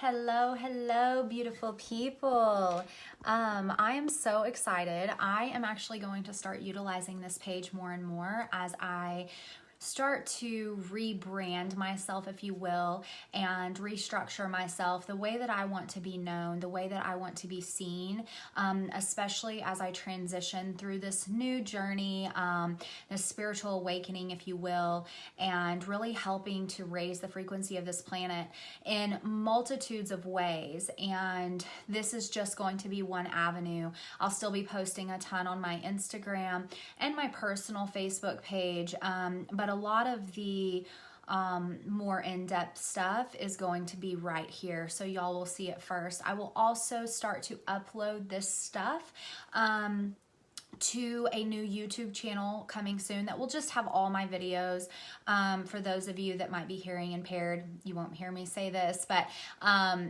Hello, hello, beautiful people. I am so excited. I am actually going to start utilizing this page more and more as I start to rebrand myself, if you will, and restructure myself the way that I want to be known, the way that I want to be seen, especially as I transition through this new journey, this spiritual awakening, if you will, and really helping to raise the frequency of this planet in multitudes of ways. And this is just going to be one avenue. I'll still be posting a ton on my Instagram and my personal Facebook page, but a lot of the more in-depth stuff is going to be right here, so y'all will see it first. I will also start to upload this stuff to a new YouTube channel coming soon that will just have all my videos. For those of you that might be hearing impaired, you won't hear me say this, but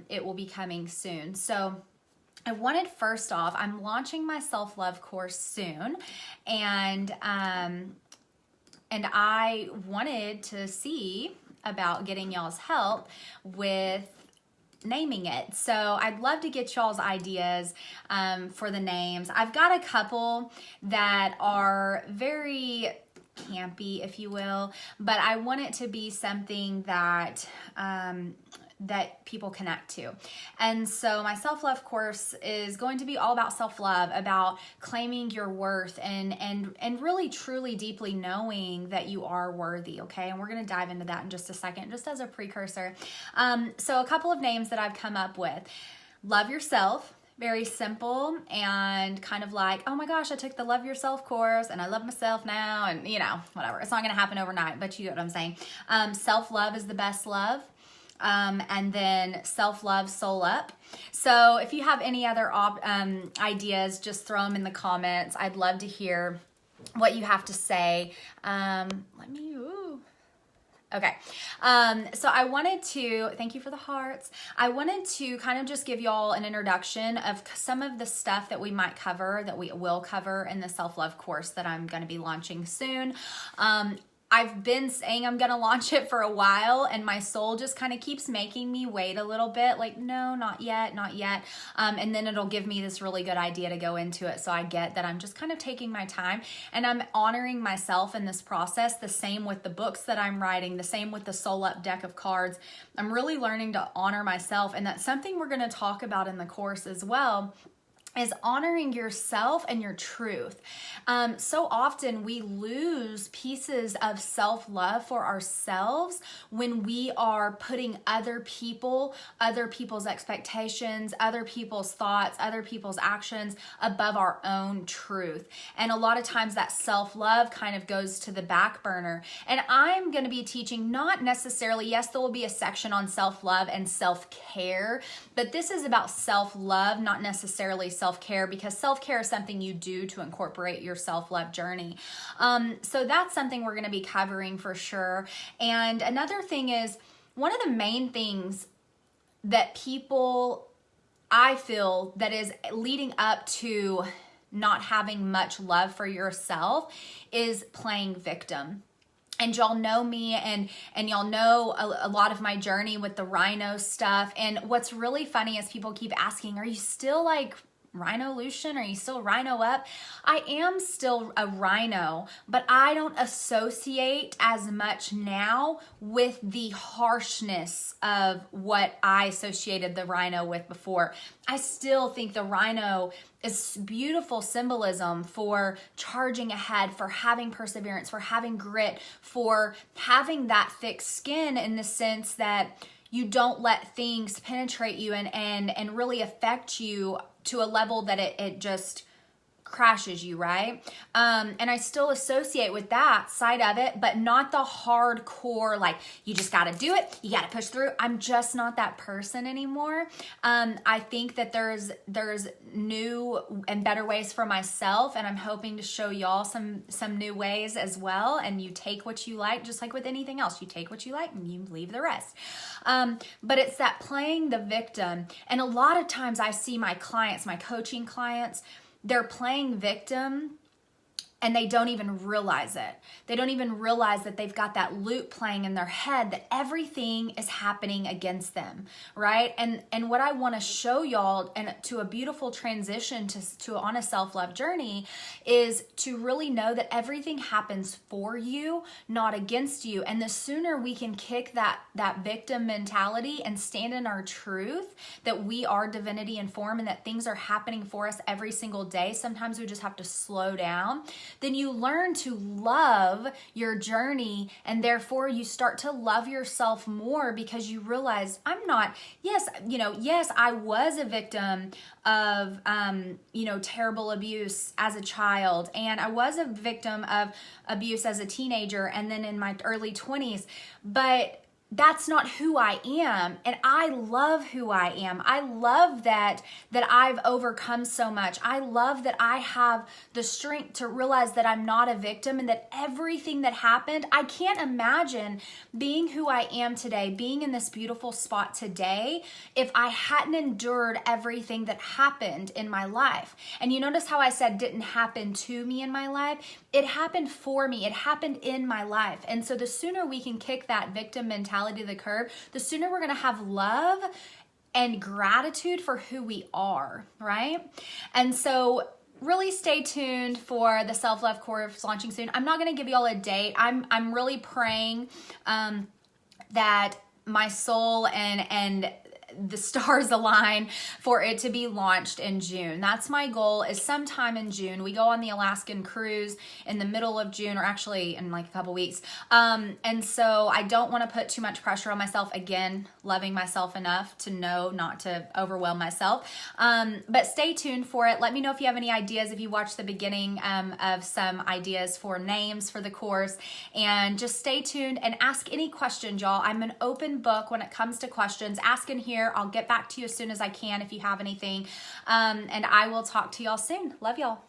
it will be coming soon. So I wanted, first off, I'm launching my self-love course soon, and I wanted to see about getting y'all's help with naming it. So I'd love to get y'all's ideas for the names. I've got a couple that are very campy, if you will, but I want it to be something that that people connect to. And so my self-love course is going to be all about self-love, about claiming your worth and really truly deeply knowing that you are worthy, okay? And we're going to dive into that in just a second, just as a precursor. So a couple of names that I've come up with. Love yourself. Very simple and kind of like, oh my gosh, I took the Love Yourself course and I love myself now, and you know, whatever. It's not going to happen overnight, but you get what I'm saying. Self-love is the best love. And then self-love, soul up. So if you have any other ideas, just throw them in the comments. I'd love to hear what you have to say. Okay. So I wanted to, thank you for the hearts. I wanted to kind of just give y'all an introduction of some of the stuff that we might cover, that we will cover in the self-love course that I'm going to be launching soon. I've been saying I'm going to launch it for a while, and my soul just kind of keeps making me wait a little bit, like, no, not yet, not yet. And then it'll give me this really good idea to go into it. So I get that I'm just kind of taking my time, and I'm honoring myself in this process. The same with the books that I'm writing, the same with the Soul Up deck of cards. I'm really learning to honor myself, and that's something we're going to talk about in the course as well, is honoring yourself and your truth. So often we lose pieces of self-love for ourselves when we are putting other people's expectations, other people's thoughts, other people's actions above our own truth. And a lot of times that self-love kind of goes to the back burner. And I'm going to be teaching not necessarily, yes, there will be a section on self-love and self-care, but this is about self-love, not necessarily self-care, because self-care is something you do to incorporate your self-love journey. So that's something we're going to be covering for sure. And another thing is, one of the main things that people, I feel, that is leading up to not having much love for yourself is playing victim. And y'all know me, and y'all know a lot of my journey with the rhino stuff. And what's really funny is people keep asking, are you still like Rhino Lucian? Are you still Rhino Up? I am still a rhino, but I don't associate as much now with the harshness of what I associated the rhino with before. I still think the rhino is beautiful symbolism for charging ahead, for having perseverance, for having grit, for having that thick skin, in the sense that you don't let things penetrate you and really affect you to a level that it just crashes you, right? And I still associate with that side of it, but not the hardcore, like, you just got to do it, you got to push through. I'm just not that person anymore. I think that there's new and better ways for myself, and I'm hoping to show y'all some new ways as well. And you take what you like, just like with anything else. You take what you like and you leave the rest. But it's that playing the victim. And a lot of times I see my clients, my coaching clients, they're playing victim and they don't even realize it. They don't even realize that they've got that loop playing in their head, that everything is happening against them, right? And what I want to show y'all, and to a beautiful transition to on a self-love journey, is to really know that everything happens for you, not against you. And the sooner we can kick that victim mentality and stand in our truth, that we are divinity in form and that things are happening for us every single day. Sometimes we just have to slow down. Then you learn to love your journey, and therefore you start to love yourself more, because you realize yes, I was a victim of, terrible abuse as a child, and I was a victim of abuse as a teenager and then in my early 20s, but that's not who I am. And I love who I am. I love that I've overcome so much. I love that I have the strength to realize that I'm not a victim, and that everything that happened, I can't imagine being who I am today, being in this beautiful spot today, if I hadn't endured everything that happened in my life. And you notice how I said didn't happen to me in my life? It happened for me. It happened in my life. And so the sooner we can kick that victim mentality to the curb, the sooner we're going to have love and gratitude for who we are, right? And so really stay tuned for the self-love course launching soon. I'm not going to give you all a date. I'm really praying that my soul and the stars align for it to be launched in June. That's my goal, is sometime in June. We go on the Alaskan cruise in the middle of June, or actually in like a couple weeks. And so I don't want to put too much pressure on myself. Again, loving myself enough to know not to overwhelm myself. But stay tuned for it. Let me know if you have any ideas, if you watched the beginning of some ideas for names for the course. And just stay tuned and ask any questions, y'all. I'm an open book when it comes to questions. Ask in here. I'll get back to you as soon as I can if you have anything. And I will talk to y'all soon. Love y'all.